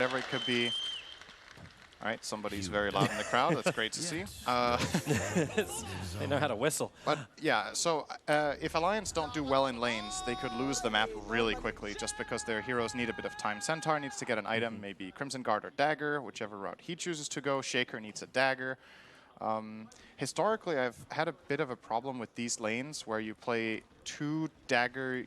whatever it could be. All right, somebody's very loud in the crowd. That's great to see. They know how to whistle. But yeah, so if Alliance don't do well in lanes, they could lose the map really quickly just because their heroes need a bit of time. Centaur needs to get an item, maybe Crimson Guard or Dagger, whichever route he chooses to go. Shaker needs a Dagger. Historically, I've had a bit of a problem with these lanes where you play two Dagger.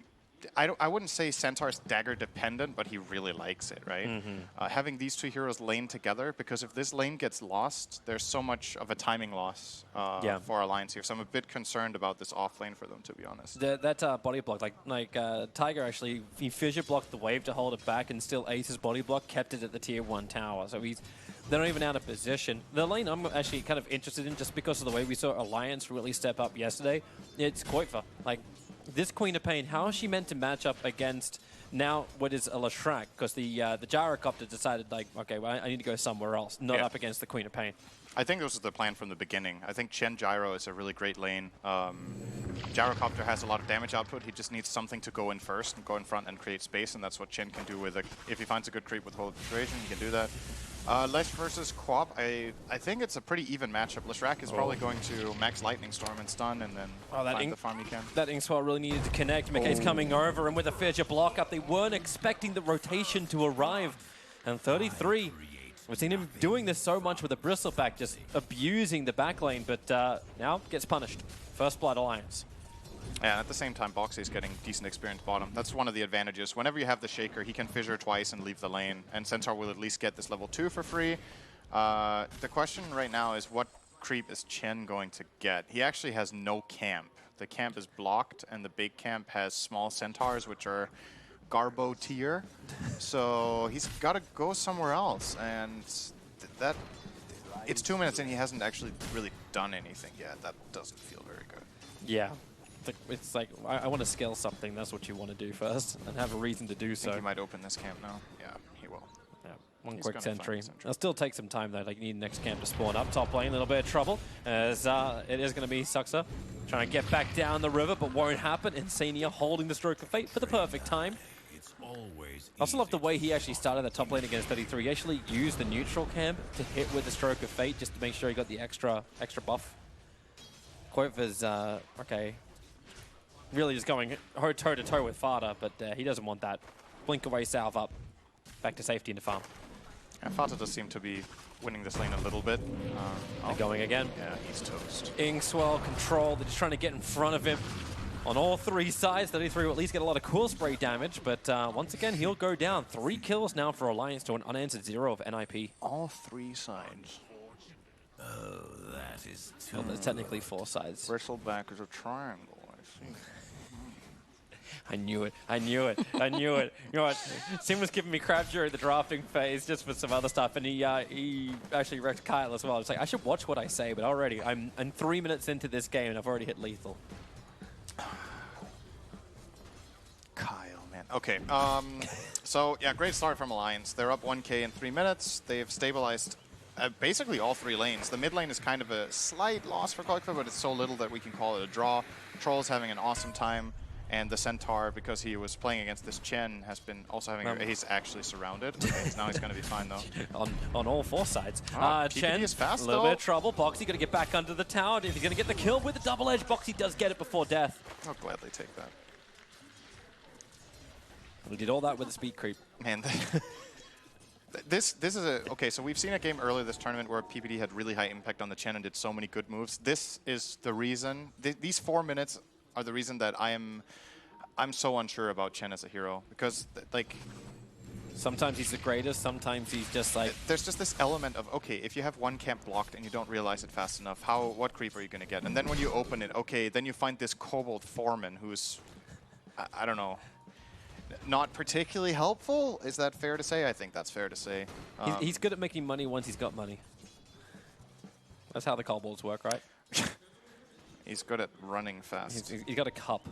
I wouldn't say Centaur's Dagger dependent, but he really likes it, right? Having these two heroes lane together, because if this lane gets lost, there's so much of a timing loss for Alliance here. So I'm a bit concerned about this off lane for them, to be honest. That body block, like Tiger actually, he fissure blocked the wave to hold it back and still Ace's body block kept it at the tier 1 tower. So they're not even out of position. The lane I'm actually kind of interested in just because of the way we saw Alliance really step up yesterday. It's Koifa. Like, this Queen of Pain, how is she meant to match up against now what is a Leshrac? Because the Gyrocopter decided, like, okay, well, I need to go somewhere else, not up against the Queen of Pain. I think this was the plan from the beginning. I think Chen Gyro is a really great lane. Gyrocopter has a lot of damage output. He just needs something to go in first and go in front and create space, and that's what Chen can do with it. If he finds a good creep with Hold Situation, he can do that. Lesh versus Quap, I think it's a pretty even matchup. Leshrac is probably going to max Lightning Storm and stun, and then find the farm he can. That Inkswell really needed to connect. McKay's coming over, and with a fissure block up, they weren't expecting the rotation to arrive. And 33, we've seen him doing this so much with the Bristleback, just abusing the back lane, but now gets punished. First Blood Alliance. Yeah, at the same time, Boxy's getting decent experience bottom. That's one of the advantages. Whenever you have the Shaker, he can fissure twice and leave the lane, and Centaur will at least get this level 2 for free. The question right now is, what creep is Chen going to get? He actually has no camp. The camp is blocked, and the big camp has small Centaurs, which are Garbo tier. So he's got to go somewhere else, and that it's 2 minutes and he hasn't actually really done anything yet. That doesn't feel very good. Yeah. It's like, I want to scale something, that's what you want to do first, and have a reason to do so. I think he might open this camp now. Yeah, he will. Yeah, one quick sentry. It'll still take some time though, like you need next camp to spawn up. Top lane, a little bit of trouble, as it is going to be Suxa trying to get back down the river, but won't happen. Insania holding the Stroke of Fate for the perfect time. I also love the way he actually started that top lane against 33. He actually used the neutral camp to hit with the Stroke of Fate just to make sure he got the extra buff. Koifa's, okay. Really just going toe-to-toe with Fata, but he doesn't want that. Blink away, salve up. Back to safety in the farm. Yeah, Fata does seem to be winning this lane a little bit. They're going again. Yeah, he's toast. Inkswell, control. They're just trying to get in front of him on all 3 sides. 33 will at least get a lot of cool spray damage, but once again, he'll go down. 3 kills now for Alliance to an unanswered 0 of NIP. All 3 sides. Oh, that is too Well, there's technically 4 sides. Bristleback is a triangle, I see. I knew it. I knew it. I knew it. You know what? Sim was giving me crap during the drafting phase just for some other stuff, and he actually wrecked Kyle as well. It's like, I should watch what I say, but already, I'm 3 minutes into this game, and I've already hit lethal. Kyle, man. Okay. So, yeah, great start from Alliance. They're up 1k in 3 minutes. They've stabilized basically all 3 lanes. The mid lane is kind of a slight loss for Koifa, but it's so little that we can call it a draw. Troll's having an awesome time. And the Centaur, because he was playing against this Chen, has been also having he's actually surrounded. Okay, now he's going to be fine, though. on all 4 sides. Chen, is fast, a little bit of trouble. Boxy going to get back under the tower. If he's going to get the kill with the double edge, Boxy does get it before death. I'll gladly take that. We did all that with a speed creep. Man, this is a... Okay, so we've seen a game earlier this tournament where PPD had really high impact on the Chen and did so many good moves. This is the reason... These 4 minutes are the reason that I'm so unsure about Chen as a hero, because like sometimes he's the greatest, sometimes he's just like there's just this element of, okay, if you have one camp blocked and you don't realize it fast enough, what creep are you going to get? And then when you open it, okay, then you find this Kobold Foreman who's I don't know, not particularly helpful. Is that fair to say? I think that's fair to say. He's good at making money once he's got money. That's how the Kobolds work, right? He's good at running fast. He's got a cup.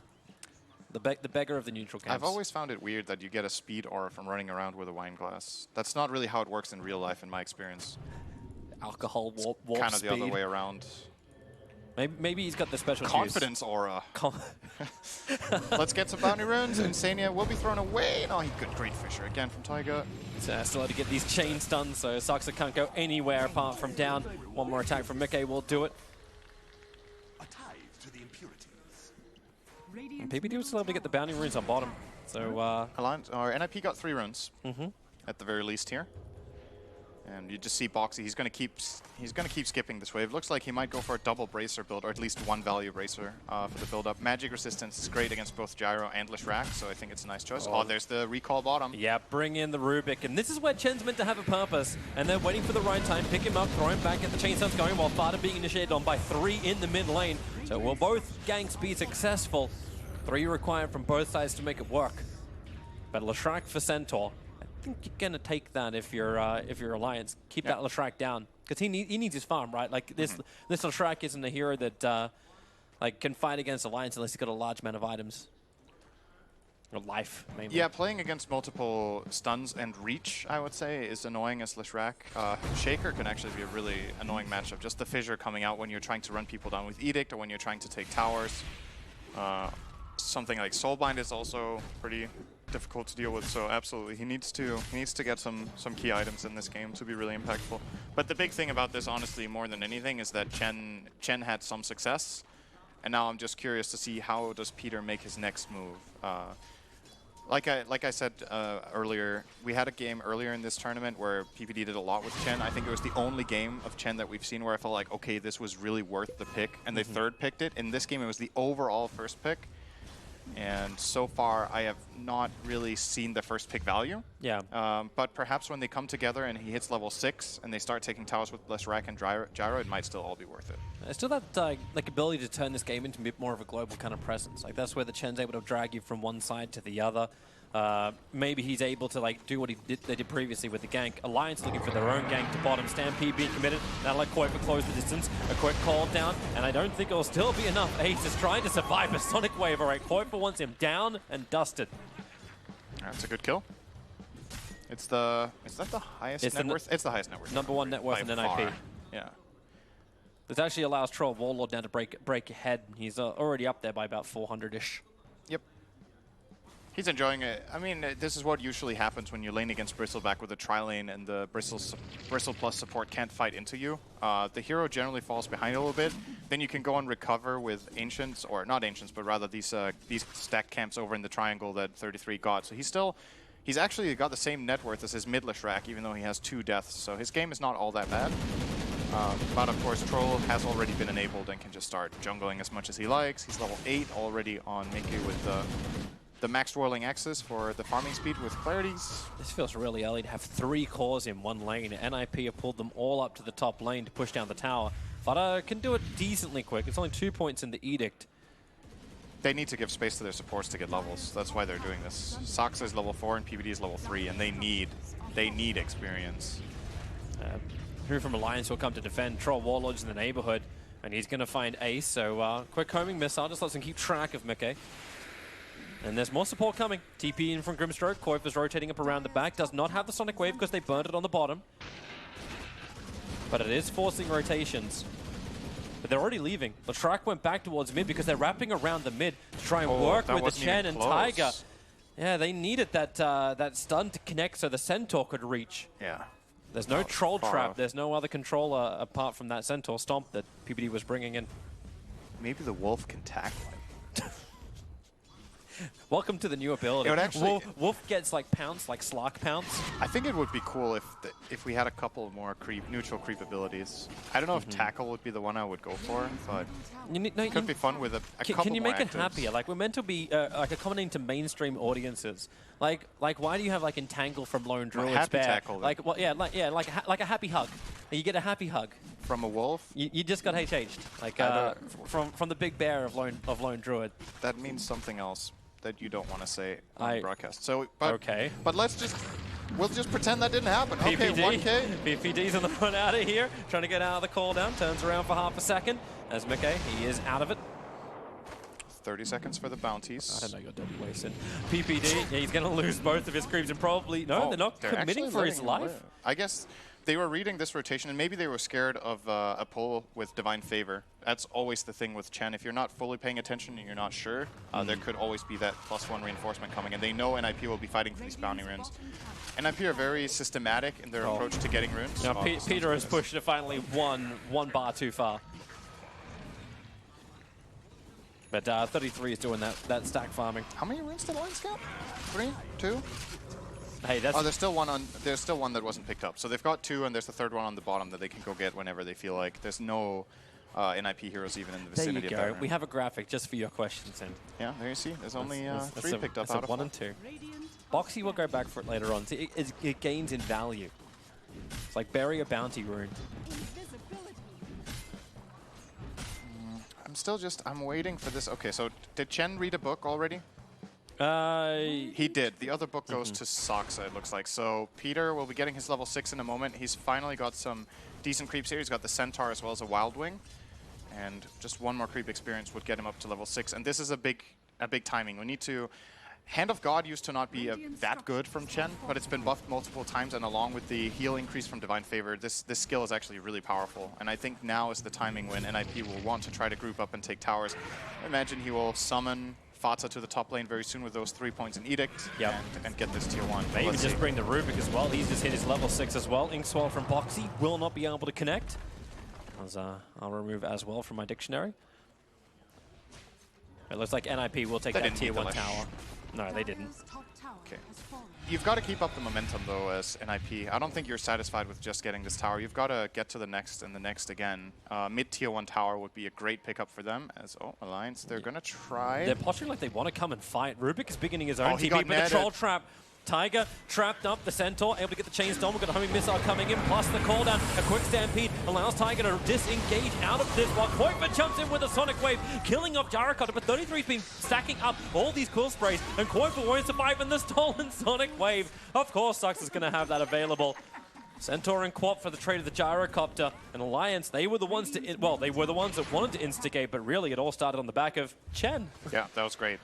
The beggar of the neutral camps. I've always found it weird that you get a speed aura from running around with a wine glass. That's not really how it works in real life, in my experience. Alcohol warp kind of speed. the other way around. Maybe he's got the special confidence aura. Let's get some bounty runes. Insania will be thrown away. No, good great Fisher again from Taiga. So still to get these chains done, so Saksa can't go anywhere apart from down. One more attack from Mickey will do it. And PPD was still able to get the bounty runes on bottom. So Alliance or NIP got 3 runes at the very least here. And you just see Boxy, he's gonna keep skipping this wave. Looks like he might go for a double bracer build, or at least one value bracer for the build up. Magic resistance is great against both Gyro and Lishrak, so I think it's a nice choice. Oh, there's the recall bottom. Yeah, bring in the Rubik, and this is where Chen's meant to have a purpose. And they're waiting for the right time, pick him up, throw him back, get the chain stuns going, while Fada being initiated on by 3 in the mid lane. So will both ganks be successful? 3 required from both sides to make it work. But Lishrak for Centaur. I think you're gonna take that if you're Alliance. Keep that Lishrak down, because he needs his farm, right? Like this Lishrak isn't a hero that like can fight against Alliance unless he's got a large amount of items or life. Mainly. Yeah, playing against multiple stuns and reach, I would say, is annoying as Lishrak. Shaker can actually be a really annoying matchup. Just the fissure coming out when you're trying to run people down with Edict or when you're trying to take towers. Something like Soulbind is also pretty difficult to deal with, so absolutely he needs to get some key items in this game to be really impactful. But the big thing about this, honestly, more than anything, is that Chen had some success, and now I'm just curious to see how does Peter make his next move. Like I said earlier, we had a game earlier in this tournament where PPD did a lot with Chen. I think it was the only game of Chen that we've seen where I felt like, okay, this was really worth the pick, and they third picked it. In this game, it was the overall first pick. And so far, I have not really seen the first pick value. Yeah. But perhaps when they come together and he hits level 6 and they start taking towers with Lishrak and Gyro, it might still all be worth it. It's still that like ability to turn this game into a bit more of a global kind of presence. Like that's where the Chen's able to drag you from one side to the other. Maybe he's able to like do what they did previously with the gank. Alliance looking for their own gank to bottom. Stampede being committed. That'll let Kuiper close the distance. A quick call down, and I don't think it'll still be enough. Ace is trying to survive a Sonic Wave. All right, Kuiper wants him down and dusted. That's a good kill. Is that the highest net worth? It's the highest net worth. #1 net worth in NIP. Yeah. This actually allows Troll Warlord now to break ahead. He's already up there by about 400-ish. Yep. He's enjoying it. I mean, this is what usually happens when you lane against Bristleback with a tri-lane and the Bristle plus support can't fight into you. The hero generally falls behind a little bit. Then you can go and recover with Ancients, or not Ancients, but rather these stack camps over in the triangle that 33 got. So he's actually got the same net worth as his mid Lishrak, even though he has 2 deaths. So his game is not all that bad. But of course, Troll has already been enabled and can just start jungling as much as he likes. He's level 8 already on Mickey with the max whirling axis for the farming speed with Clarities. This feels really early to have 3 cores in one lane. NIP have pulled them all up to the top lane to push down the tower. Fada can do it decently quick. It's only 2 points in the Edict. They need to give space to their supports to get levels. That's why they're doing this. Saksa is level 4 and PPD is level 3, and they need experience. Who from Alliance will come to defend? Troll Warlords in the neighborhood, and he's going to find Ace. So quick homing missile just lets him keep track of Mickey. And there's more support coming. TP in from Grimstroke. Kuiper's rotating up around the back. Does not have the Sonic Wave because they burned it on the bottom. But it is forcing rotations. But they're already leaving. Lishrak went back towards mid because they're wrapping around the mid to try and work with the Chen and Taiga. Yeah, they needed that stun to connect so the Centaur could reach. Yeah. There's no troll trap. There's no other controller apart from that Centaur stomp that PPD was bringing in. Maybe the Wolf can tackle him. Welcome to the new ability. It would actually, Wolf gets like pounce, like Slark pounce. I think it would be cool if we had a couple more neutral creep abilities. I don't know if tackle would be the one I would go for, but it could be fun with a couple more. Can you make it actives. happier? Like we're meant to be like accommodating to mainstream audiences. Like why do you have like Entangle from Lone Druid? Happy tackle. Like like a happy hug. You get a happy hug from a wolf. You just got HH'd. Like from the big bear of Lone Druid. That means something else that you don't want to say on broadcast. So, okay. But we'll just pretend that didn't happen. PPD, okay, 1K. PPD's on the front out of here, trying to get out of the call down. Turns around for half a second. As Mickey, he is out of it. 30 seconds for the bounties. I don't know, you're dead wasted. PPD, he's going to lose both of his creeps and probably... No, they're not committing for his life. I guess they were reading this rotation, and maybe they were scared of a pull with Divine Favor. That's always the thing with Chen. If you're not fully paying attention and you're not sure, there could always be that +1 reinforcement coming, and they know NIP will be fighting for these bounty runes. NIP are very systematic in their approach to getting runes. Now, Peter has pushed it finally one bar too far. But 33 is doing that stack farming. How many runes did Lions get? 3? 2? Hey, that's... Oh, there's still one that wasn't picked up. So they've got 2, and there's the 3rd one on the bottom that they can go get whenever they feel like. There's no NIP heroes even in the vicinity of that. There you go. We have a graphic just for your questions, Tim. Yeah, there you see. There's only 3 picked up out of 1 and 2. Boxy will go back for it later on. See, it gains in value. It's like bury a bounty rune. I'm waiting for this. Okay, so did Chen read a book already? He did. The other book goes to Soxa, it looks like. So Peter will be getting his level 6 in a moment. He's finally got some decent creeps here. He's got the Centaur as well as a Wild Wing. And just one more creep experience would get him up to level 6. And this is a big timing. We need to... Hand of God used to not be that good from Chen, but it's been buffed multiple times, and along with the heal increase from Divine Favor, this skill is actually really powerful. And I think now is the timing when NIP will want to try to group up and take towers. I imagine he will summon Fata to the top lane very soon with those 3 points in Edict and get this tier 1. Maybe just bring the Rubik as well. He's just hit his level 6 as well. Inkswell from Boxy will not be able to connect. As I'll remove as well from my dictionary. It looks like NIP will take that tier 1 tower. No, they didn't. Okay. You've got to keep up the momentum, though, as NIP. I don't think you're satisfied with just getting this tower. You've got to get to the next and the next again. Mid-tier 1 tower would be a great pickup for them. As Alliance, they're going to try. They're posturing like they want to come and fight. Rubik is beginning his own TP, but the Troll Trap. Tiger trapped up, the Centaur able to get the chain storm. We've got a homing missile coming in, plus the call down. A quick stampede allows Tiger to disengage out of this while Koipa jumps in with a sonic wave, killing off Jarakotta. But 33's been stacking up all these cool sprays, and Koipa won't survive in the stolen sonic wave. Of course, Sux is going to have that available. Centaur and Quap for the trade of the Gyrocopter. And Alliance, they were the ones to, well, they were the ones that wanted to instigate, but really it all started on the back of Chen. Yeah, that was great.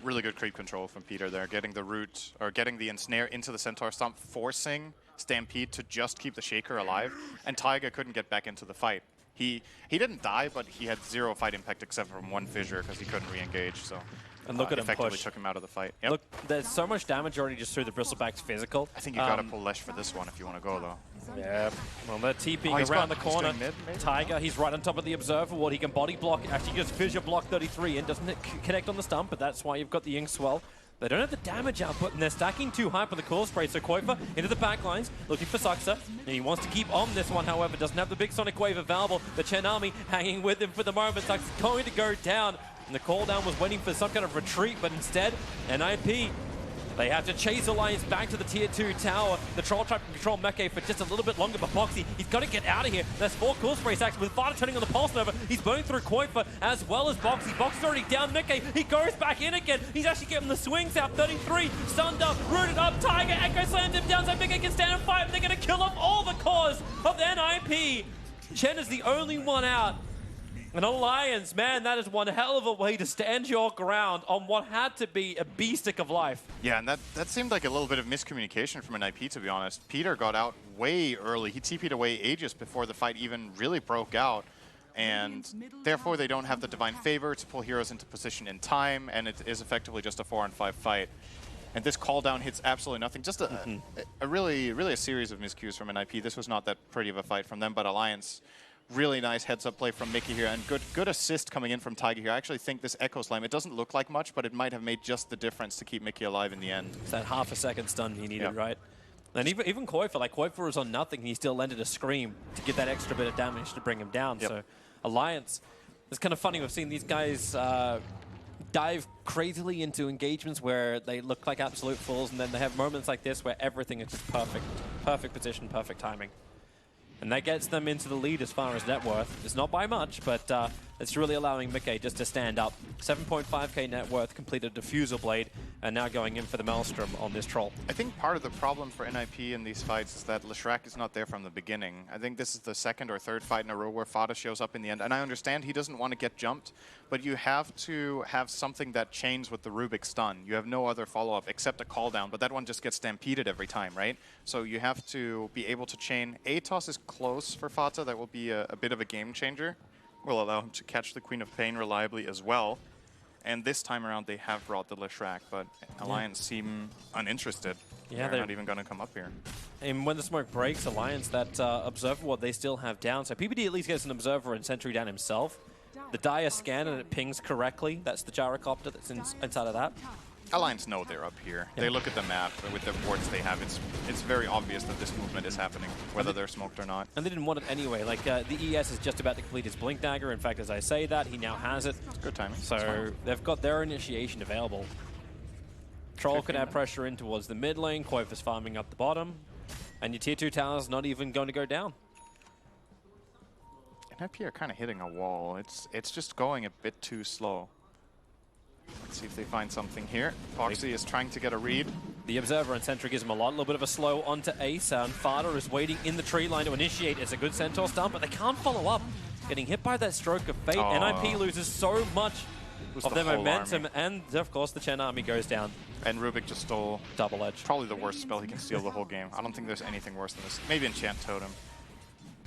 Really good creep control from Peter there, getting the root, or getting the ensnare into the Centaur stomp, forcing Stampede to just keep the Shaker alive, and Taiga couldn't get back into the fight. He didn't die, but he had 0 fight impact except from 1 fissure because he couldn't re-engage, so... And look at him effectively push. Took him out of the fight. Yep. Look, there's so much damage already just through the Bristleback's physical. I think you gotta pull Lesh for this one if you want to go, though. Yeah, well, they're TPing around the corner. Tiger, he's right on top of the Observer Ward. He can body block, actually just fissure block 33 and doesn't connect on the stump, but that's why you've got the Inkswell. They don't have the damage output, and they're stacking too high for the core spray. So Koifa into the back lines, looking for Suxa, and he wants to keep on this one, however, doesn't have the big Sonic Wave available. The Chen army hanging with him for the moment. Suxa's going to go down. And the call down was waiting for some kind of retreat, but instead, NIP, they have to chase Alliance back to the tier 2 tower. The Troll Trap can control Mekke for just a little bit longer, but Boxy, he's got to get out of here. There's 4 cool spray stacks with Vada turning on the Pulse Nova. He's burning through Koifa as well as Boxy. Boxy's already down Mekke. He goes back in again. He's actually getting the swings out. 33, stunned up, rooted up. Tiger, Echo slams him down so Mekke can stand and fight. And they're going to kill off all the cores of the NIP. Chen is the only one out. An Alliance, man, that is one hell of a way to stand your ground on what had to be a beastic of life. Yeah, and that seemed like a little bit of miscommunication from an IP, to be honest. Peter got out way early. He TP'd away ages before the fight even really broke out. And therefore, they don't have the Divine Favor to pull heroes into position in time, and it is effectively just a 4-on-5 fight. And this call down hits absolutely nothing. Just a really a series of miscues from an IP. This was not that pretty of a fight from them, but Alliance... Really nice heads-up play from Mickey here, and good assist coming in from Tiger here. I actually think this Echo Slime, it doesn't look like much, but it might have made just the difference to keep Mickey alive in the end. It's that half a second stun he needed, right? And even Koifa, like Koifa was on nothing, he still landed a scream to get that extra bit of damage to bring him down. So Alliance, it's kind of funny, we've seen these guys dive crazily into engagements where they look like absolute fools, and then they have moments like this where everything is just perfect. Perfect position, perfect timing. And that gets them into the lead as far as net worth. It's not by much, but it's really allowing Mickey just to stand up. 7.5k net worth, completed Diffusal Blade, and now going in for the Maelstrom on this troll. I think part of the problem for NIP in these fights is that Leshrac is not there from the beginning. I think this is the second or third fight in a row where Fada shows up in the end, and I understand he doesn't want to get jumped, but you have to have something that chains with the Rubik stun. You have no other follow-up except a call down, but that one just gets stampeded every time, right? So you have to be able to chain. Atos is close for Fata. That will be a bit of a game changer. Will allow him to catch the Queen of Pain reliably as well. And this time around, they have brought the Leshrac, but Alliance seem uninterested. Yeah, they're not even going to come up here. And when the smoke breaks, Alliance, that Observer Ward they still have down. So PPD at least gets an Observer and Sentry down himself. The Dire scan and it pings correctly. That's the gyrocopter that's inside of that. Alliance know they're up here. They look at the map, and with the wards they have, it's very obvious that this movement is happening, whether they're smoked or not. And they didn't want it anyway. Like, the ES is just about to complete his Blink Dagger. In fact, as I say that, he now has it. It's good timing. So they've got their initiation available. Troll can add pressure in towards the mid lane. Quoth is farming up the bottom. And your tier 2 tower's not even going to go down. NIP are kind of hitting a wall. It's just going a bit too slow. Let's see if they find something here. Foxy is trying to get a read. The Observer and Sentry gives him a little bit of a slow onto Ace, and Fada is waiting in the tree line to initiate. It's a good Centaur stun, but they can't follow up. Getting hit by that stroke of fate. NIP loses so much of their momentum, and of course the Chen army goes down. And Rubik just stole Double Edge. Probably the worst spell he can steal the whole game. I don't think there's anything worse than this. Maybe Enchant Totem.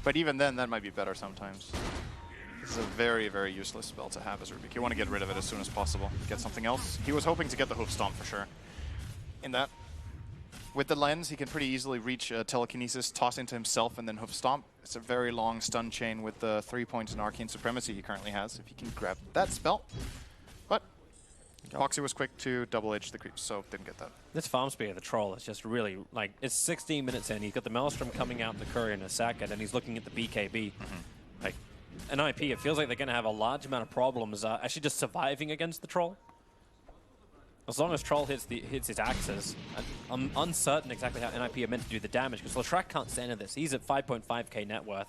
But even then, that might be better sometimes. This is a very, very useless spell to have as Rubik. You want to get rid of it as soon as possible. Get something else. He was hoping to get the Hoof Stomp for sure. In that, with the lens, he can pretty easily reach Telekinesis, toss into himself, and then Hoof Stomp. It's a very long stun chain with the 3 points in Arcane Supremacy he currently has, if he can grab that spell. But Foxy was quick to double edge the creeps, so didn't get that. This farm speed of the Troll is just really, like, it's 16 minutes in. He's got the Maelstrom coming out in the Courier in a second, and he's looking at the BKB. Like, NIP, it feels like they're going to have a large amount of problems actually just surviving against the Troll. As long as Troll hits his axes, I'm uncertain exactly how NIP are meant to do the damage, because Leshrac can't stand in this. He's at 5.5k net worth.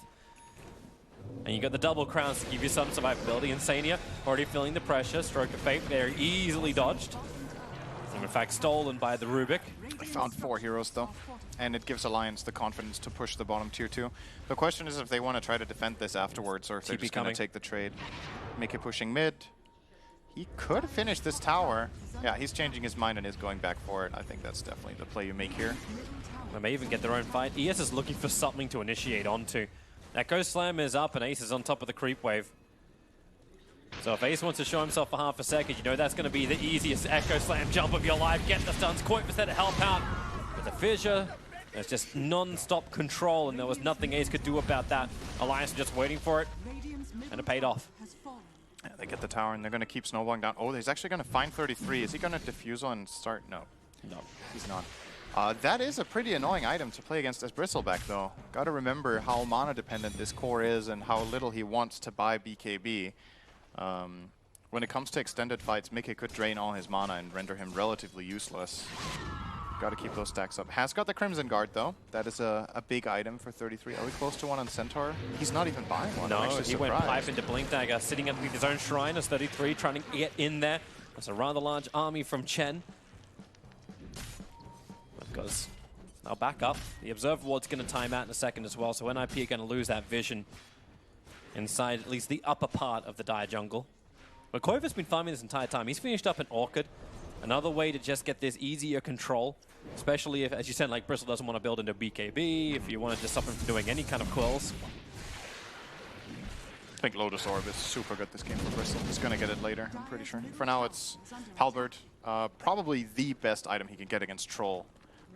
And you got the double crowns to give you some survivability. Insania already feeling the pressure. Stroke of Fate very easily dodged. And in fact stolen by the Rubik. They found 4 heroes though. And it gives Alliance the confidence to push the bottom tier 2. The question is if they want to try to defend this afterwards, or if they're just going to take the trade. Make it pushing mid. He could finish this tower. Yeah, he's changing his mind and is going back for it. I think that's definitely the play you make here. They may even get their own fight. ES is looking for something to initiate onto. Echo Slam is up and Ace is on top of the creep wave. So if Ace wants to show himself for half a second, you know that's going to be the easiest Echo Slam jump of your life. Get the stuns. Quoth is there to help out. With the fissure, there's just non-stop control, and there was nothing Ace could do about that. Alliance just waiting for it, and it paid off. Yeah, they get the tower, and they're going to keep snowballing down. Oh, he's actually going to find 33. Is he going to defuse on start? No. No. He's not. That is a pretty annoying item to play against as Bristleback, though. Got to remember how mana-dependent this core is and how little he wants to buy BKB. When it comes to extended fights, Mickey could drain all his mana and render him relatively useless. Got to keep those stacks up. Has got the Crimson Guard, though. That is a big item for 33. Are we close to one on Centaur? He's not even buying one. No, he went pipe into Blink Dagger, sitting underneath his own shrine as 33, trying to get in there. That's a rather large army from Chen. Because now back up. The Observer Ward's going to time out in a second as well, so NIP are going to lose that vision inside at least the upper part of the Dire jungle. But Quoth has been farming this entire time. He's finished up an Orchid. Another way to just get this easier control, especially if, as you said, like Bristle doesn't want to build into BKB, if you want to just stop him from doing any kind of quills. I think Lotus Orb is super good this game for Bristle. He's going to get it later, I'm pretty sure. For now, it's Halberd. Probably the best item he can get against Troll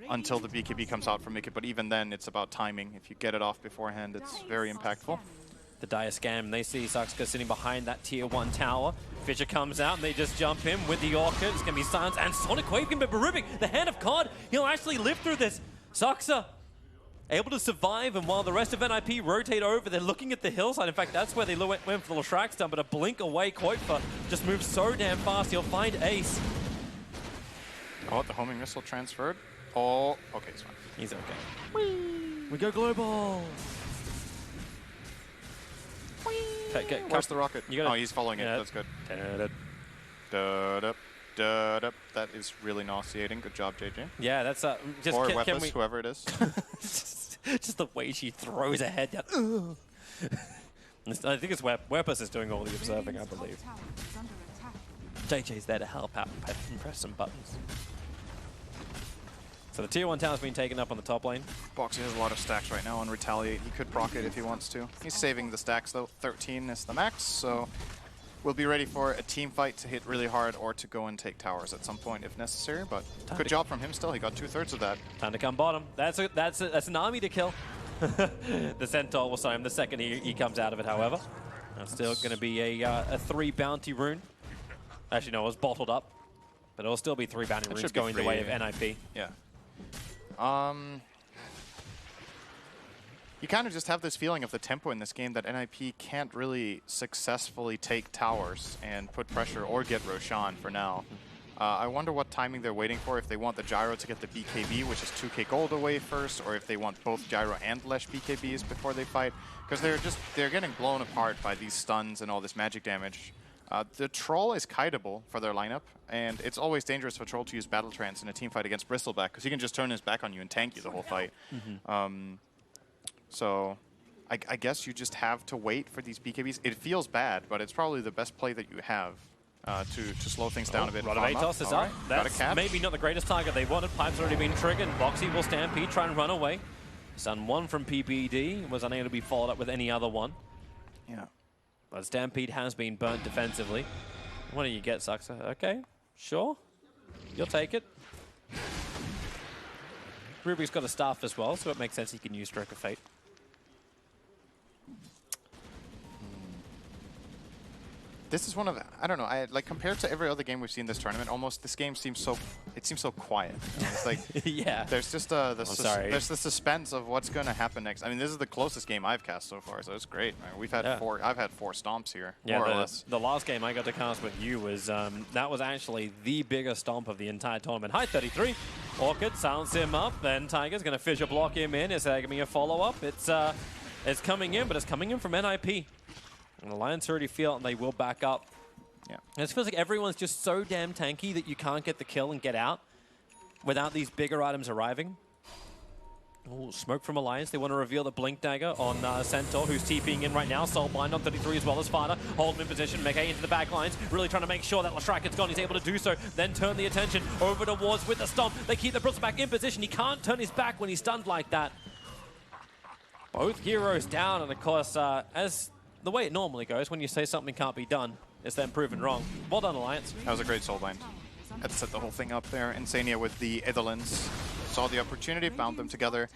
until the BKB comes out from Mickey, but even then, it's about timing. If you get it off beforehand, it's very impactful. The Dire scam, they see Suxka sitting behind that tier 1 tower. Fisher comes out and they just jump in with the Orchid. It's going to be Silence and Sonic Wave can be Rubik. The Hand of God, he'll actually live through this. Suxka able to survive, and while the rest of NIP rotate over, they're looking at the hillside. In fact, that's where they went for the Leshrac stun, but a blink away, Quoth just moves so damn fast, he'll find Ace. Oh, the homing missile transferred. Oh, okay, it's fine. He's okay. Whee! We go global! Okay, where's the rocket? You gotta, oh, he's following it. That's good. That is really nauseating. Good job, JJ. Yeah, that's just Or can Weapons, we... whoever it is. just the way she throws her head down. I think it's Weapons is doing all the observing, I believe. JJ's there to help out and press some buttons. So the tier 1 tower's been taken up on the top lane. Boxy has a lot of stacks right now on Retaliate. He could proc it if he wants to. He's saving the stacks though. 13 is the max, so we'll be ready for a team fight to hit really hard or to go and take towers at some point if necessary. But good job from him still. He got 2/3 of that. Time to come bottom. That's an army to kill. The Centaur will sign him the second he comes out of it, however. That's still going to be a 3 bounty rune. Actually, no, it was bottled up. But it'll still be 3 bounty runes going the way of NIP. Yeah. You kind of just have this feeling of the tempo in this game that NIP can't really successfully take towers and put pressure or get Roshan for now. I wonder what timing they're waiting for, if they want the Gyro to get the BKB, which is 2k gold away first, or if they want both Gyro and Lesh BKBs before they fight. Because they're getting blown apart by these stuns and all this magic damage. The Troll is kiteable for their lineup, and it's always dangerous for Troll to use Battle Trance in a team fight against Bristleback, because he can just turn his back on you and tank you the whole fight. So I guess you just have to wait for these BKBs. It feels bad, but it's probably the best play that you have to slow things down a bit. Rod of Atos is up. That's maybe not the greatest target they wanted. Pipe's already been triggered. Boxy will Stampede, try and run away. Stun 1 from PPD, was unable to be followed up with any other one. Yeah. But Stampede has been burnt defensively. What do you get, Suxer? Okay, sure. You'll take it. Ruby's got a staff as well, so it makes sense he can use Stroke of Fate. This is one of, I don't know, like compared to every other game we've seen this tournament, almost this game seems so, it seems so quiet. You know, it's like, yeah. There's just there's the suspense of what's going to happen next. I mean, this is the closest game I've cast so far, so it's great. Right? We've had I've had 4 stomps here, more or less. The last game I got to cast with you was, that was actually the biggest stomp of the entire tournament. High 33, Orchid sounds him up, then Tiger's going to fissure block him in. Is there going to be a follow-up? It's coming in, but it's coming in from NIP. And Alliance already feel it, and they will back up. Yeah. And it feels like everyone's just so damn tanky that you can't get the kill and get out without these bigger items arriving. Ooh, smoke from Alliance. They want to reveal the Blink Dagger on Centaur, who's TPing in right now. Soulbind on 33 as well as Fada. Hold him in position. Mekay into the back lines. Really trying to make sure that Lashraken's gone. He's able to do so. Then turn the attention over towards with the stomp. They keep the Bristleback in position. He can't turn his back when he's stunned like that. Both heroes down, and of course, as the way it normally goes, when you say something can't be done, it's then proven wrong. Well done, Alliance. That was a great Soulbind. Had to set the whole thing up there. Insania with the Itherlands saw the opportunity, bound them together.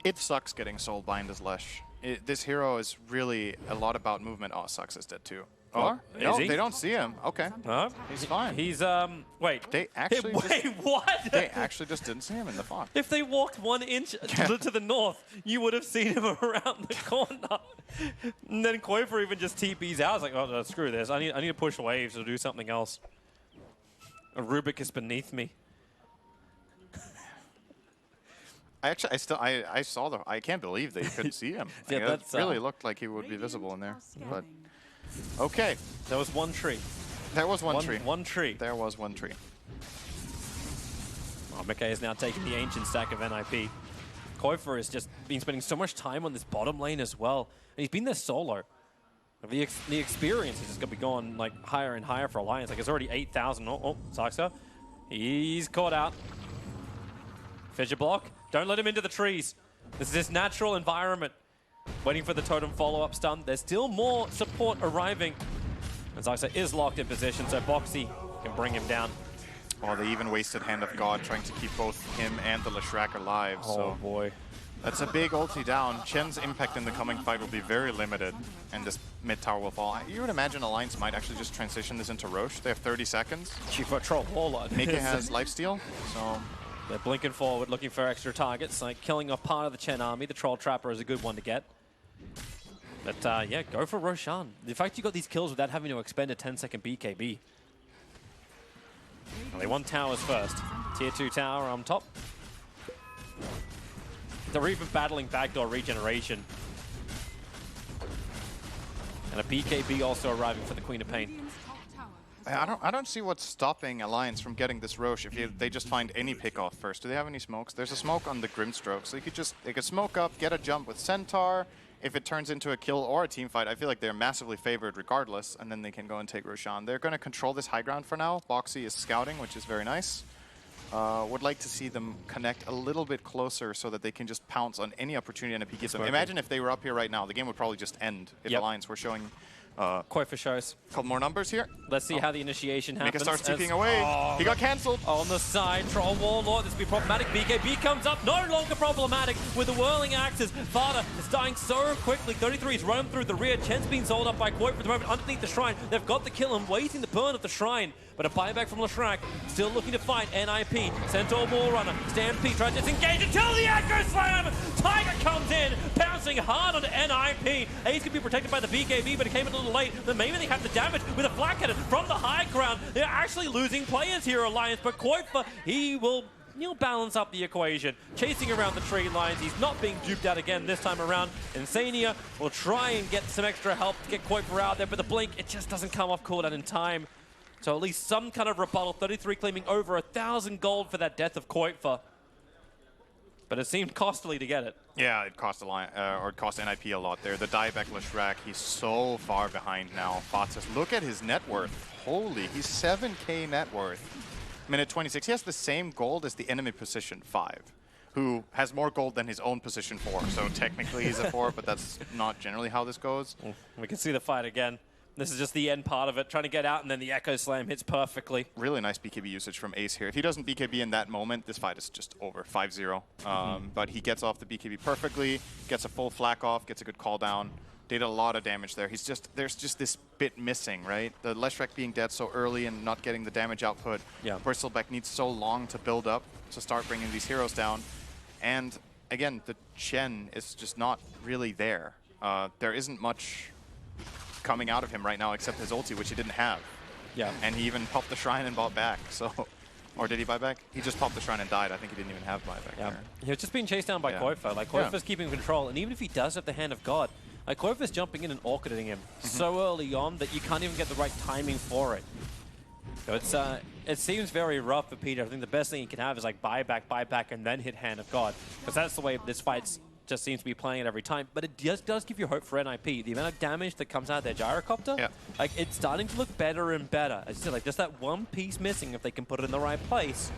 It sucks getting Soulbind as Lesh. This hero is really a lot about movement. Oh, Sucks is dead too. Oh, no, they don't see him. Okay. He's fine. He's, wait. They actually what? They actually just didn't see him in the fog. If they walked 1 inch to the north, you would have seen him around the corner. And then Koifer even just TPs out. I was like, oh, no, screw this. I need to push waves or do something else. A Rubik is beneath me. I saw the. I can't believe that you couldn't see him. Yeah, it really looked like he would be visible in there. But okay, there was 1 tree. There was one tree. One tree. There was 1 tree. Oh, Mekay is now taking the ancient stack of NIP. Koifer has just been spending so much time on this bottom lane as well, and he's been there solo. The experience is just going to be going like higher and higher for Alliance. Like it's already 8,000. Oh, Saxa. He's caught out. Fissure block. Don't let him into the trees. This is his natural environment. Waiting for the totem follow-up stun. There's still more support arriving. And Saxa is locked in position, so Boxy can bring him down. Oh, they even wasted Hand of God trying to keep both him and the Lashrak alive. Oh, so boy. That's a big ulti down. Chen's impact in the coming fight will be very limited, and this mid tower will fall. You would imagine Alliance might actually just transition this into Roche. They have 30 seconds. Chief Troll Warlord. Mika has lifesteal, so... They're blinking forward, looking for extra targets, like killing off part of the Chen army. The Troll Trapper is a good one to get. But yeah, go for Roshan. The fact you got these kills without having to expend a 10-second BKB. Well, they want towers first. Tier 2 tower on top. They're even battling backdoor regeneration. And a BKB also arriving for the Queen of Pain. I don't see what's stopping Alliance from getting this Roche if they just find any pick-off first. Do they have any smokes? There's a smoke on the Grimstroke, so they could smoke up, get a jump with Centaur. If it turns into a kill or a team fight, I feel like they're massively favored regardless, and then they can go and take Roshan. They're going to control this high ground for now. Boxy is scouting, which is very nice. Would like to see them connect a little bit closer so that they can just pounce on any opportunity NIP gives them. Imagine if they were up here right now. The game would probably just end if Alliance were showing Koifa shows. a couple more numbers here. Let's see how the initiation happens. Mika starts ticking away. He got cancelled. On the side, Troll Warlord, this will be problematic. BKB comes up, no longer problematic with the whirling axes. Vada is dying so quickly. 33 is running through the rear. Chen's being sold up by Koifa for the moment underneath the shrine. They've got the kill and waiting the burn of the shrine. But a buyback from Leshrac, still looking to fight NIP. Centaur Wall Runner, Stampede tries to disengage until the Echo Slam! Tiger comes in, pouncing hard on NIP. Ace could be protected by the BKB, but it came a little late. Then maybe they have the damage with a flak cannon from the high ground. They're actually losing players here, Alliance, but Koifa, he'll balance up the equation. Chasing around the tree lines, he's not being duped out again this time around. Insania will try and get some extra help to get Koifa out there, but the blink, it just doesn't come off cooldown in time. So at least some kind of rebuttal. 33 claiming over 1,000 gold for that death of Koifa. But it seemed costly to get it. Yeah, it cost it cost NIP a lot there. The dieback Leshrac, he's so far behind now. Fatzes, look at his net worth. Holy, he's 7k net worth. Minute 26, he has the same gold as the enemy position 5, who has more gold than his own position 4. So technically he's a 4, but that's not generally how this goes. We can see the fight again. This is just the end part of it, trying to get out, and then the Echo Slam hits perfectly. Really nice BKB usage from Ace here. If he doesn't BKB in that moment, this fight is just over, 5-0. But he gets off the BKB perfectly, gets a full flak off, gets a good call down. Did a lot of damage there. There's just this bit missing, right? The Leshrac being dead so early and not getting the damage output. Yeah. Bristleback needs so long to build up to start bringing these heroes down. And again, the Chen is just not really there. There isn't much coming out of him right now except his ulti, which he didn't have. Yeah. And he even popped the shrine and bought back, so... Or did he buy back? He just popped the shrine and died. I think he didn't even have buyback there. He was just being chased down by Koifa. Like, Koifa's keeping control, and even if he does have the Hand of God, like, Koifa's jumping in and orchiding him so early on that you can't even get the right timing for it. So it seems very rough for Peter. I think the best thing he can have is like buyback, and then hit Hand of God. Because that's the way this fight just seems to be playing it every time. But it does give you hope for NIP. The amount of damage that comes out of their gyrocopter, like, it's starting to look better and better. As you said, like, just that one piece missing if they can put it in the right place.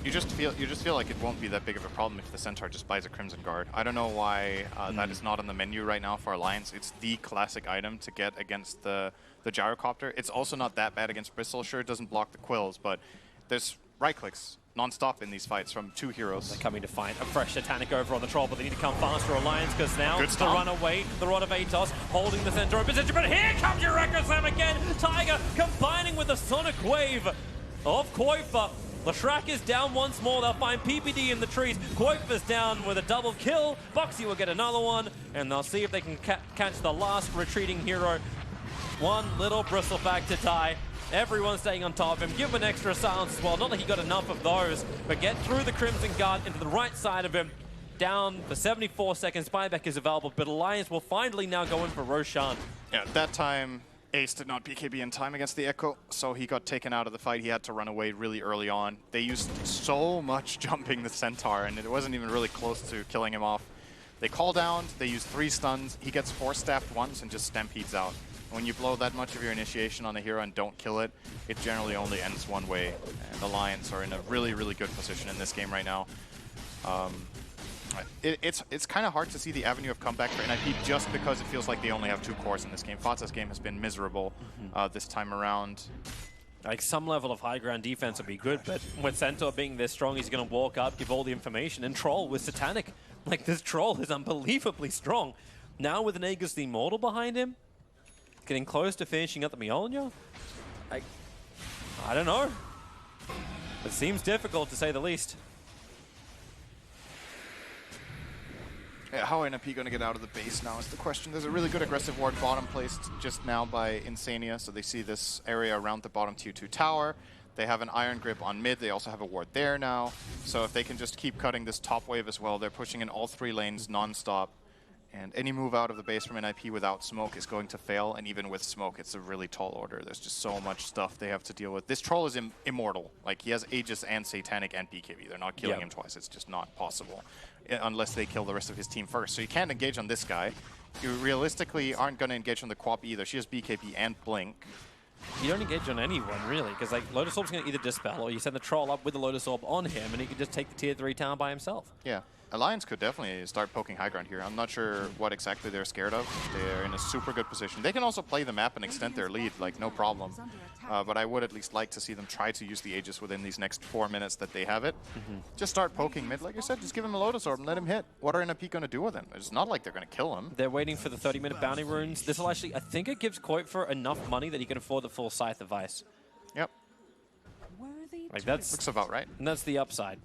You just feel like it won't be that big of a problem if the Centaur just buys a Crimson Guard. I don't know why that is not on the menu right now for Alliance. It's the classic item to get against the gyrocopter. It's also not that bad against Bristle. Sure, it doesn't block the quills, but there's right clicks non-stop in these fights from 2 heroes. They're coming to find a fresh Satanic over on the Troll, but they need to come faster, Alliance, because now the runaway, the Rod of Atos, holding the Centaur in position, but here comes your Echo Slam again! Tiger combining with the Sonic Wave of Koifa. Leshrac is down once more. They'll find PPD in the trees. Koifa's down with a double kill. Boxy will get another one, and they'll see if they can catch the last retreating hero. One little Bristleback to die. Everyone's staying on top of him. Give him an extra silence as well. Not like he got enough of those, but get through the Crimson Guard into the right side of him. Down for 74 seconds. Buyback is available, but Alliance will finally now go in for Roshan. Yeah, that time Ace did not BKB in time against the Echo, so he got taken out of the fight. He had to run away really early on. They used so much jumping the Centaur, and it wasn't even really close to killing him off. They call down, they use 3 stuns. He gets 4 staffed once and just stampedes out. When you blow that much of your initiation on a hero and don't kill it, it generally only ends one way. And Alliance are in a really, really good position in this game right now. It's kind of hard to see the avenue of comeback for NIP just because it feels like they only have 2 cores in this game. Fatsa's game has been miserable this time around. Like, some level of high ground defense would be good, but with Centaur being this strong, he's going to walk up, give all the information, and Troll with Satanic. Like, this Troll is unbelievably strong. Now with an Aegis the Immortal behind him, getting close to finishing up the Mjolnir? I don't know. It seems difficult, to say the least. Yeah, how are NIP going to get out of the base now is the question. There's a really good aggressive ward bottom placed just now by Insania, so they see this area around the bottom tier 2 tower. They have an Iron Grip on mid. They also have a ward there now. So if they can just keep cutting this top wave as well, they're pushing in all 3 lanes non-stop. And any move out of the base from NIP without smoke is going to fail, and even with smoke, it's a really tall order. There's just so much stuff they have to deal with. This troll is immortal. Like, he has Aegis and Satanic and BKB. They're not killing him twice. It's just not possible, unless they kill the rest of his team first. So you can't engage on this guy. You realistically aren't going to engage on the Quap either. She has BKB and Blink. You don't engage on anyone, really, because like Lotus Orb's going to either Dispel, or you send the troll up with the Lotus Orb on him, and he can just take the tier 3 town by himself. Yeah. Alliance could definitely start poking high ground here. I'm not sure what exactly they're scared of. They're in a super good position. They can also play the map and extend their lead, like, no problem. But I would at least like to see them try to use the Aegis within these next 4 minutes that they have it. Just start poking mid. Like I said, just give him a Lotus Orb and let him hit. What are NIP going to do with him? It's not like they're going to kill him. They're waiting for the 30-minute bounty runes. This will actually, I think it gives Koifer enough money that he can afford the full Scythe of Ice. Yep. Like, that's looks about right. And that's the upside.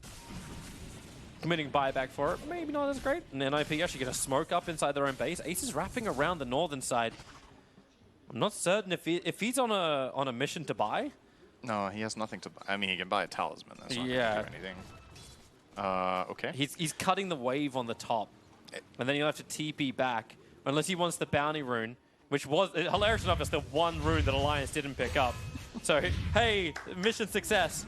Committing buyback for it, maybe not as great. And NIP actually going to smoke up inside their own base. Ace is wrapping around the northern side. I'm not certain if he's on a mission to buy. No, he has nothing to buy. I mean, he can buy a talisman. That's not going to do anything. Okay. He's cutting the wave on the top, and then he'll have to TP back unless he wants the bounty rune, which was hilarious enough. It's the one rune that Alliance didn't pick up. So hey, mission success.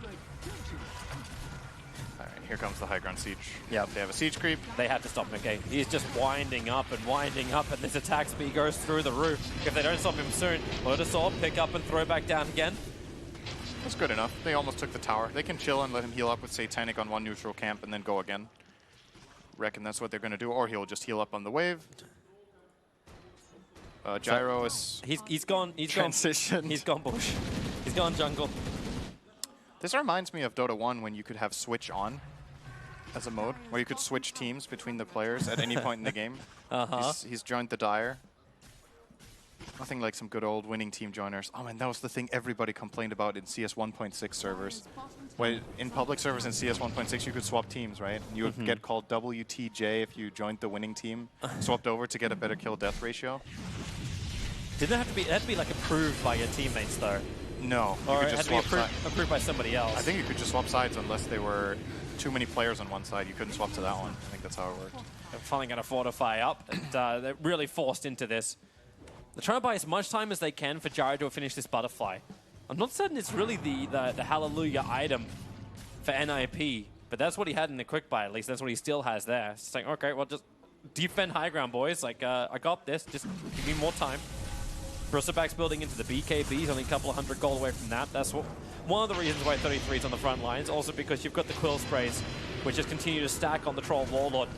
Here comes the high ground siege. Yeah, they have a siege creep. They had to stop him again. He's just winding up, and this attack speed goes through the roof. If they don't stop him soon, Lotus Orb, pick up and throw back down again. That's good enough. They almost took the tower. They can chill and let him heal up with Satanic on one neutral camp and then go again. Reckon that's what they're going to do, or he'll just heal up on the wave. Gyro is he's gone transitioned. He's gone bush. He's gone jungle. This reminds me of Dota 1 when you could have switch on as a mode, where you could switch teams between the players at any point in the game. He's joined the Dire. Nothing like some good old winning team joiners. Oh man, that was the thing everybody complained about in CS 1.6 servers. When in public servers in CS 1.6 you could swap teams, right? You would get called WTJ if you joined the winning team, swapped over to get a better kill-death ratio. Didn't it have to be? It had to be like approved by your teammates though. No, or it had to be approved by somebody else. I think you could just swap sides unless there were too many players on one side. You couldn't swap to that one. I think that's how it worked. They're finally going to fortify up, and they're really forced into this. They're trying to buy as much time as they can for Gyro to finish this butterfly. I'm not certain it's really the Hallelujah item for NIP, but that's what he had in the quick buy, at least. That's what he still has there. It's like, okay, well, just defend high ground, boys. Like, I got this. Just give me more time. Brusselback's building into the BKB. He's only a couple of 100 gold away from that. That's one of the reasons why 33 is on the front lines. Also because you've got the Quill Sprays, which just continue to stack on the Troll Warlord.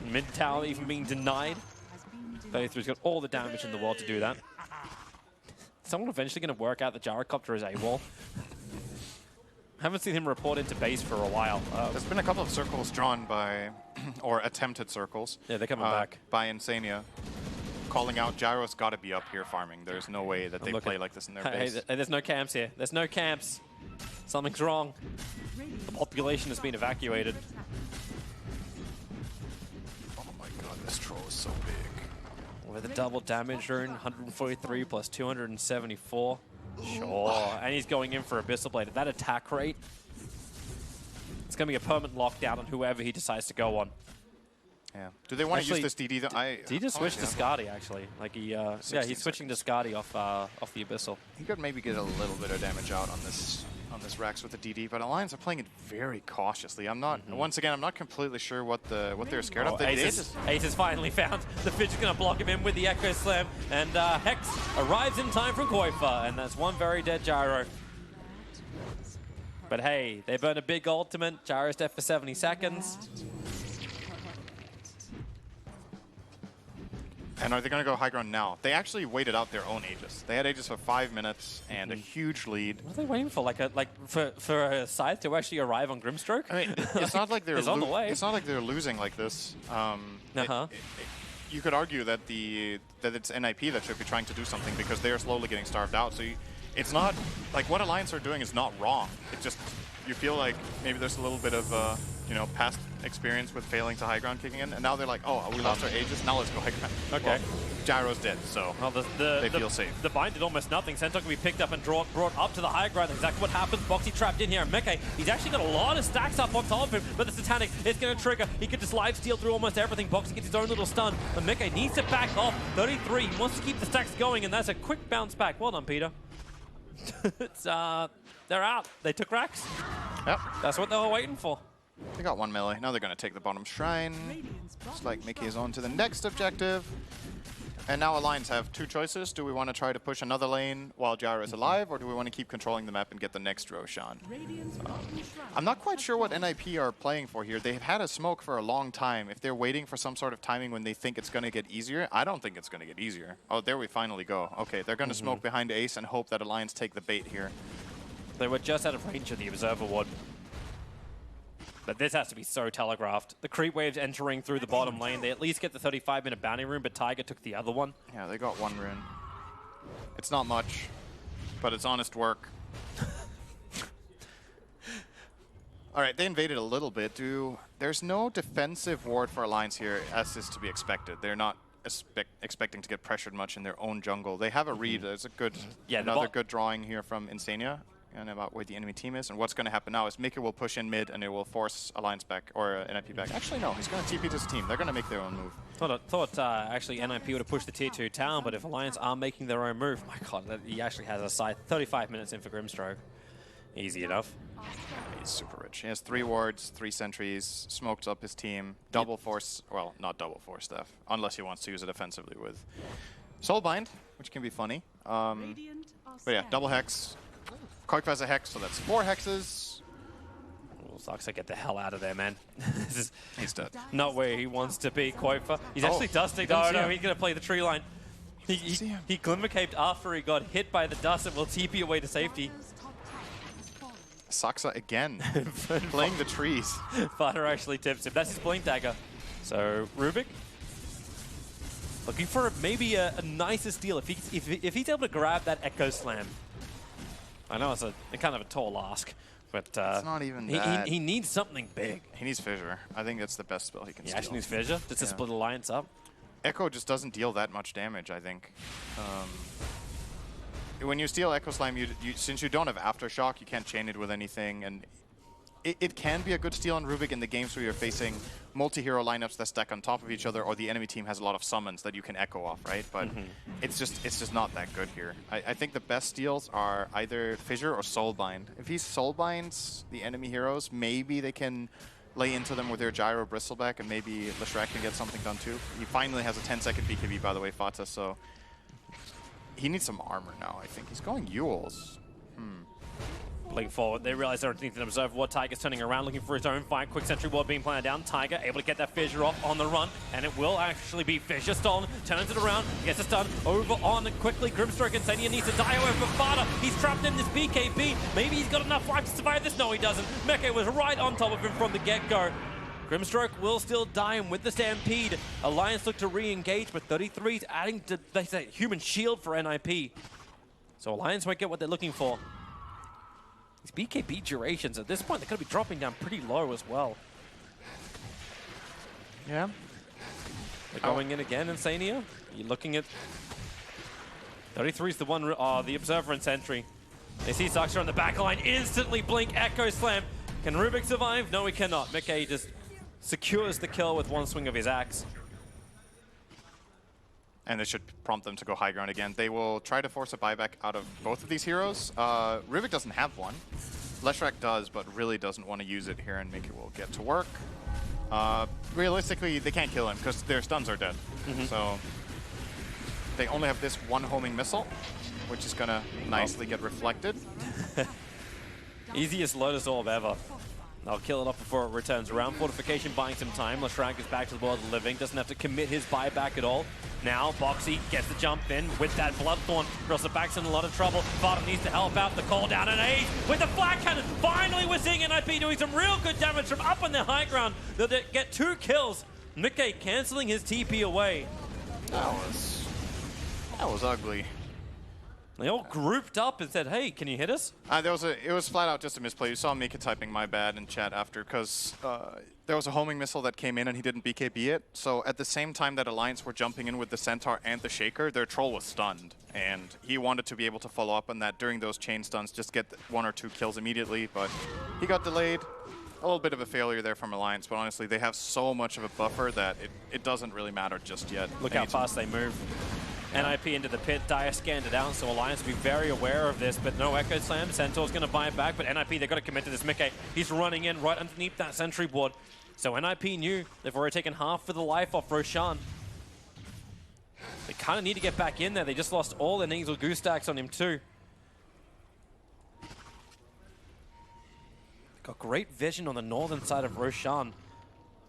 Mid tower even being denied. 33's got all the damage in the world to do that. Someone eventually going to work out the Gyrocopter is AWOL. Haven't seen him report into base for a while. There's been a couple of circles drawn by, or attempted circles. Yeah, they're coming back. By Insania. Calling out Gyro's got to be up here farming. There's no way that they play like this in their base. Hey, there's no camps here. There's no camps. Something's wrong. The population has been evacuated. Oh my god, this troll is so big. With a double damage rune, 143 plus 274. Sure. And he's going in for Abyssal Blade. At that attack rate, it's going to be a permanent lockdown on whoever he decides to go on. Yeah. Do they want to use this DD? Did he just switch to Skadi, actually? Like he, yeah, he's switching to Skadi off the Abyssal. He could maybe get a little bit of damage out on this Rax with the DD, but Alliance are playing it very cautiously. I'm not. Once again, I'm not completely sure what they're scared of. Ace has finally found the Fidge is going to block him in with the Echo Slam, and Hex arrives in time from Koifer, and that's one very dead Gyro. But hey, they burn a big ultimate. Gyro's dead for 70 seconds. And are they going to go high ground now? They actually waited out their own Aegis. They had Aegis for 5 minutes and a huge lead. What are they waiting for? For a Scythe to actually arrive on Grimstroke? I mean, it's not like they're on the way. It's not like they're losing like this. You could argue that that it's NIP that should be trying to do something because they are slowly getting starved out. So it's not like what Alliance are doing is not wrong. It's just you feel like maybe there's a little bit of you know, past experience with failing to high ground kicking in, and now they're like, oh, we lost our Aegis, now let's go high ground. Okay. Well, Gyro's dead, so well, they feel safe. The bind did almost nothing. Sentok can be picked up and brought up to the high ground. Exactly what happens. Boxy trapped in here. Meke, he's actually got a lot of stacks up on top of him, but the Satanic is going to trigger. He could just live steal through almost everything. Boxy gets his own little stun, but Meke needs to back off. 33, he wants to keep the stacks going, and that's a quick bounce back. Well done, Peter. It's, they're out. They took racks. Yep. That's what they were waiting for. They got 1 melee. Now they're going to take the bottom shrine. Looks like Mickey is on to the next objective. And now Alliance have 2 choices. Do we want to try to push another lane while Gyro is alive, or do we want to keep controlling the map and get the next Roshan? I'm not quite sure what NIP are playing for here. They've had a smoke for a long time. If they're waiting for some sort of timing when they think it's going to get easier, I don't think it's going to get easier. Oh, there we finally go. Okay, they're going to smoke behind Ace and hope that Alliance take the bait here. They were just out of range of the Observer Ward. But this has to be so telegraphed. The creep wave's entering through the bottom lane. They at least get the 35-minute bounty rune, but Tiger took the other one. Yeah, they got 1 rune. It's not much, but it's honest work. All right, they invaded a little bit. There's no defensive ward for Alliance here, as is to be expected. They're not expecting to get pressured much in their own jungle. They have a read. There's a good, another good drawing here from Insania. And about where the enemy team is, and what's going to happen now is Mickey will push in mid, and it will force Alliance back, or NIP back. Actually, no, he's going to TP to his team. They're going to make their own move. Thought actually NIP would have pushed the tier 2 town, but if Alliance are making their own move, my god, he actually has a side 35 minutes in for Grimstroke. Easy enough. He's super rich. He has 3 wards, 3 sentries, smokes up his team, double force, well, not double force stuff, unless he wants to use it offensively with Soulbind, which can be funny. But yeah, double hex. Koik has a hex, so that's 4 hexes. Oh, sucks to get the hell out of there, man. This is he's dead. Not where he wants to be, Koifa. He's actually dusting. No, he's going to play the tree line. He glimmer caped after he got hit by the dust and will TP away to safety. Saksa again, playing the trees. Father actually tips him. That's his blink dagger. So, Rubik, looking for maybe a nicer steal. If he's able to grab that Echo Slam. I know it's a kind of a tall ask, but it's not even that. He needs something big. He needs Fissure. I think that's the best spell he can steal. He actually needs Fissure just to split Alliance up. Echo just doesn't deal that much damage, I think. When you steal Echo Slime, since you don't have Aftershock, you can't chain it with anything, and it can be a good steal on Rubik in the games where you're facing multi-hero lineups that stack on top of each other, or the enemy team has a lot of summons that you can echo off, right? But it's just not that good here. I think the best steals are either Fissure or Soulbind. If he Soulbinds the enemy heroes, maybe they can lay into them with their Gyro Bristleback, and maybe Leshrac can get something done too. He finally has a 10-second BKB, by the way, Fata, so he needs some armor now, I think. He's going Yules. Blink forward, they realize they're underneath an Observer Ward. Tiger's turning around, looking for his own fight. Quick Sentry Ward being planted down. Tiger able to get that Fissure off on the run, and it will actually be Fissure stolen. Turns it around, gets a stun over on quickly. Grimstroke and Senia needs to die away from Fada. He's trapped in this BKB. Maybe he's got enough life to survive this. No, he doesn't. Meke was right on top of him from the get-go. Grimstroke will still die, and with the Stampede, Alliance look to re-engage, but 33's adding to that human shield for NIP. So Alliance might get what they're looking for. These BKB durations, at this point, they're going to be dropping down pretty low as well. Yeah. They're going in again, Insania. You're looking at... 33's the one, the Observer and Sentry. They see Saksha on the back line, instantly blink, Echo Slam. Can Rubik survive? No, he cannot. Meke just secures the kill with one swing of his axe. And it should prompt them to go high ground again. They will try to force a buyback out of both of these heroes. Rubik doesn't have one. Leshrac does, but really doesn't want to use it here, and Mickey will get to work. Realistically, they can't kill him because their stuns are dead. So they only have this one homing missile, which is going to nicely get reflected. Easiest Lotus Orb ever. They'll kill it off before it returns around. Fortification buying some time. Leshrac is back to the world of the living. Doesn't have to commit his buyback at all. Now, Boxy gets the jump in with that Bloodthorn. Rosaback's in a lot of trouble. Vardam needs to help out. The call down, and Ace with the flat cannon. Finally, we're seeing NIP doing some real good damage from up on their high ground. They'll get 2 kills. Mickey canceling his TP away. That was ugly. They all grouped up and said, hey, can you hit us? It was flat out just a misplay. You saw Mika typing my bad in chat after, because there was a homing missile that came in and he didn't BKB it. So at the same time that Alliance were jumping in with the Centaur and the Shaker, their troll was stunned. And he wanted to be able to follow up on that during those chain stuns, just get 1 or 2 kills immediately, but he got delayed. A little bit of a failure there from Alliance, but honestly, they have so much of a buffer that it doesn't really matter just yet. Look how fast they move. NIP into the pit, Dire scanned it out, so Alliance will be very aware of this, but no Echo Slam. Centaur's going to buy it back, but NIP, they've got to commit to this. Mickey, he's running in right underneath that sentry board. So NIP knew they've already taken half of the life off Roshan. They kind of need to get back in there. They just lost all their nasal goose stacks on him too. Got great vision on the northern side of Roshan,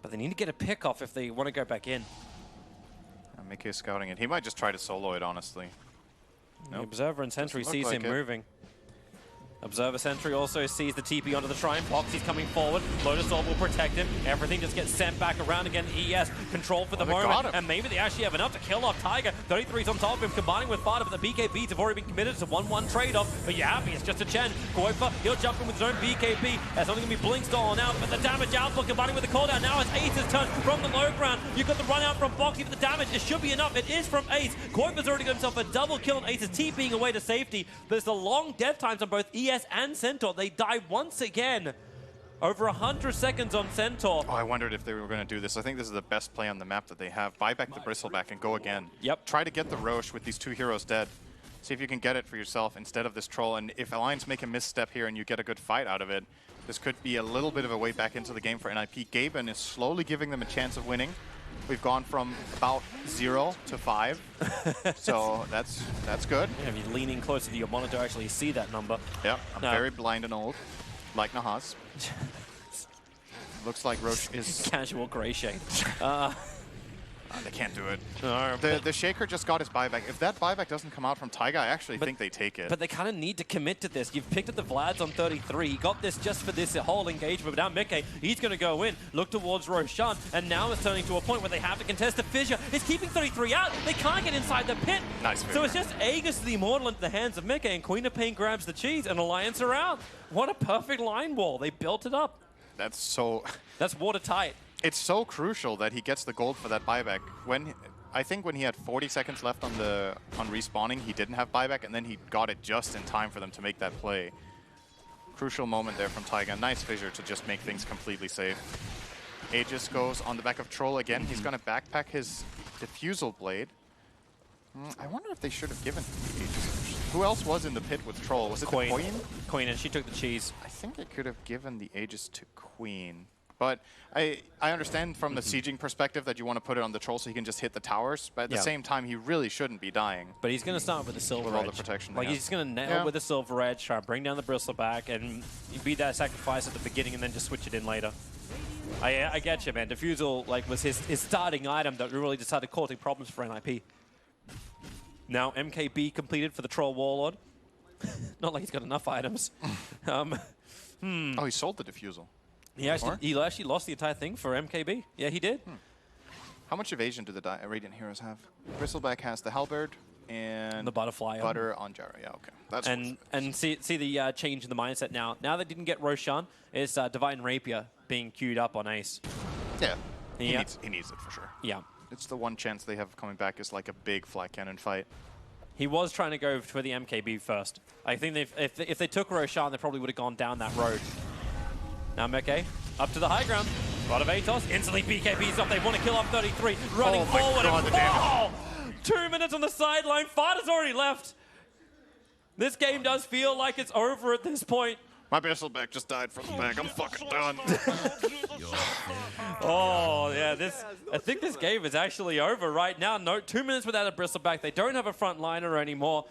but they need to get a pick off if they want to go back in. Mickey is scouting it. He might just try to solo it, honestly. The Observer and Sentry sees like him moving. Observer Sentry also sees the TP onto the Shrine. Foxy's coming forward. Lotus Orb will protect him. Everything just gets sent back around again. ES control for the moment. And maybe they actually have enough to kill off Tiger. 33's on top of him, combining with Fada, but the BKBs have already been committed. It's a 1-1 trade-off. But you're happy, it's just a Chen. Goifa, he'll jump in with his own BKB. There's only going to be Blink stolen out, but the damage output combining with the cooldown. Now it's Ace's turn from the low ground. You've got the run out from Foxy, but the damage, it should be enough. It is from Ace. Goifa's already got himself a double kill, and Ace is TPing away to safety. There's the long death times on both ES and Centaur. They die once again. Over 100 seconds on Centaur. Oh, I wondered if they were going to do this. I think this is the best play on the map that they have. Buy back the Bristleback and go again. Yep. Try to get the Roche with these 2 heroes dead. See if you can get it for yourself instead of this troll. And if Alliance make a misstep here and you get a good fight out of it, this could be a little bit of a way back into the game for NIP. Gaben is slowly giving them a chance of winning. We've gone from about 0 to 5, so that's good. Yeah, if you're leaning closer to your monitor to actually see that number. Yeah, I'm very blind and old, like Nahas. Looks like Roche is... Casual gray shade. They can't do it. No, the Shaker just got his buyback. If that buyback doesn't come out from Taiga, I actually think they take it. But they kind of need to commit to this. You've picked up the Vlads on 33. He got this just for this whole engagement. But now Mickey, he's going to go in, look towards Roshan, and now it's turning to a point where they have to contest the fissure. It's keeping 33 out. They can't get inside the pit. Nice figure. So it's just Aegis the Immortal into the hands of Mickey, and Queen of Pain grabs the cheese, and Alliance are out. What a perfect line wall. They built it up. That's so... That's watertight. It's so crucial that he gets the gold for that buyback. I think when he had 40 seconds left on respawning, he didn't have buyback, and then he got it just in time for them to make that play. Crucial moment there from Taiga. Nice fissure to just make things completely safe. Aegis goes on the back of Troll again. He's going to backpack his Diffusal Blade. I wonder if they should have given Aegis. Who else was in the pit with Troll? Was it Queen? the Queen? Queen, and she took the cheese. I think they could have given the Aegis to Queen. But I understand from the sieging perspective that you want to put it on the Troll so he can just hit the towers, but at the same time, he really shouldn't be dying. But he's going to start with the Silver with Edge. all the protection. Like, he's going to nail with the Silver Edge, try and bring down the Bristleback, and be that sacrifice at the beginning and then just switch it in later. I get you, man. Diffusal was his starting item that really just started causing problems for NIP. Now, MKB completed for the Troll Warlord. Not like he's got enough items. Oh, he sold the Diffusal. He actually lost the entire thing for MKB. Yeah, he did. How much evasion do the Radiant heroes have? Bristleback has the Halberd and the Butterfly Butter on Jara. Yeah, okay. That's and see the change in the mindset now. Now they didn't get Roshan, it's Divine Rapier being queued up on Ace. Yeah, he needs it for sure. Yeah. It's the one chance they have coming back is like a big flat cannon fight. He was trying to go for the MKB first. I think if they took Roshan, they probably would have gone down that road. Now Meke, up to the high ground. A lot of Atos, instantly BKBs off. They want to kill off 33, running forward. God, and 2 minutes on the sideline. Fada's already left. This game does feel like it's over at this point. My Bristleback just died from the back. I'm fucking done. Oh, yeah, I think this game is actually over right now. No, 2 minutes without a Bristleback. They don't have a front liner anymore.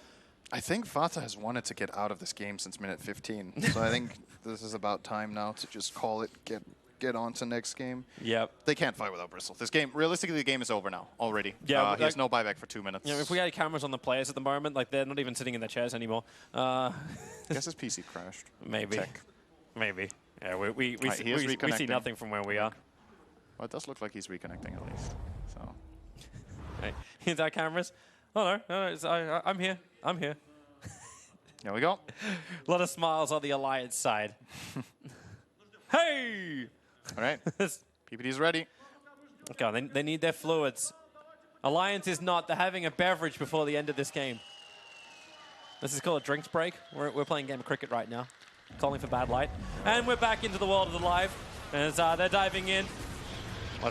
I think Fata has wanted to get out of this game since minute 15. So I think this is about time now to just call it, get on to next game. Yep. They can't fight without Bristle. This game, realistically, the game is over now already. Yeah, he has no buyback for 2 minutes. You know, if we had cameras on the players at the moment, they're not even sitting in their chairs anymore. I guess his PC crashed. Maybe. Tech. Maybe. Yeah, we see nothing from where we are. Well, it does look like he's reconnecting at least. So. Hey, here's our cameras. Oh no, I'm here. I'm here. There we go. A lot of smiles on the Alliance side. Hey! All right. PPD's ready. Okay, they need their fluids. Alliance is not. They're having a beverage before the end of this game. This is called a drinks break. We're playing a game of cricket right now. Calling for bad light. And we're back into the world of the live. As they're diving in.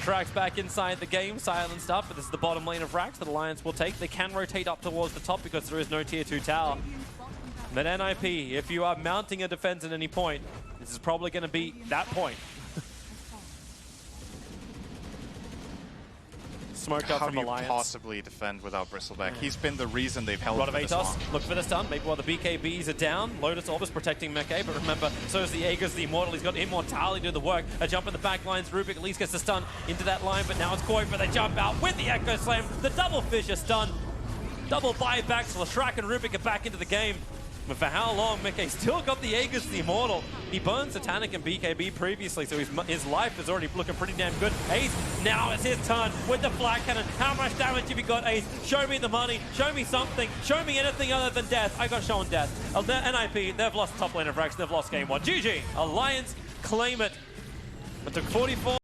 Rax back inside the game, silenced up, but this is the bottom lane of Rax that Alliance will take. They can rotate up towards the top because there is no tier 2 tower. But NIP, if you are mounting a defense at any point, this is probably going to be that point. Smoke up How from do you Alliance. possibly defend without Bristleback? He's been the reason they've held Rod of for this Atos, long. look for the stun, maybe while the BKBs are down. Lotus Orbis protecting Meke, but remember, so is the Aegis, the Immortal. He's got Immortality to do the work. A jump in the back lines, Rubik at least gets the stun into that line, but now it's Koi, but they jump out with the Echo Slam. The double fissure stun. Double buybacks, Lashrak and Rubik are back into the game. But for how long? Meke still got the Aegis, the Immortal. He burned Satanic and BKB previously, so his life is already looking pretty damn good. Ace, now it's his turn with the flag cannon. How much damage have you got, Ace? Show me the money. Show me something. Show me anything other than death. I got shown death. NIP, they've lost top lane of Rex. They've lost game 1. GG. Alliance claim it. It took 44.